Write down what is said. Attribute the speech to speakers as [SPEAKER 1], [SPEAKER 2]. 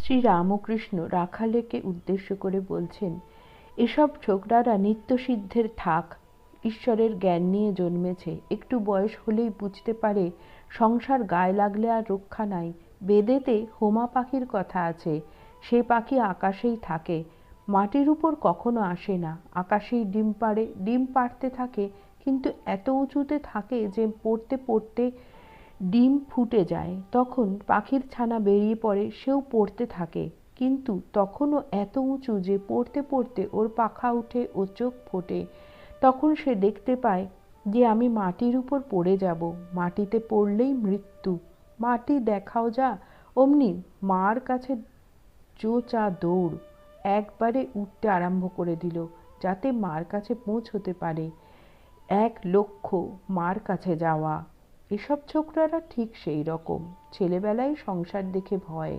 [SPEAKER 1] শ্রী রামকৃষ্ণ রাখালেকে উদ্দেশ্য করে বলছেন, এসব ছোকরারা নিত্যসিদ্ধের ঠাক, ঈশ্বরের জ্ঞান নিয়ে জন্মেছে, একটু বয়স হলেই বুঝতে পারে সংসার গায়ে লাগলে আর রক্ষা নাই। বেদেতে হোমা পাখির কথা আছে, সে পাখি আকাশেই থাকে, মাটির উপর কখনো আসে না, আকাশেই ডিম পাড়ে, ডিম পাড়তে থাকে, কিন্তু এত উঁচুতে থাকে যে পড়তে পড়তে ডিম ফুটে যায়, তখন পাখির ছানা বেরিয়ে পড়ে, সেও পড়তে থাকে, কিন্তু তখনও এত উঁচু যে পড়তে পড়তে ওর পাখা উঠে ও চোখ ফোটে। তখন সে দেখতে পায় যে আমি মাটির উপর পড়ে যাব, মাটিতে পড়লেই মৃত্যু, মাটি দেখাও যা। অমনি মার কাছে জো চা দৌড়, একবারে উঠতে আরম্ভ করে দিল, যাতে মার কাছে পৌঁছতে পারে। এক লক্ষ্য মার কাছে যাওয়া। এসব ছোকরারা ঠিক সেই রকম, ছেলেবেলায় সংসার দেখে ভয়,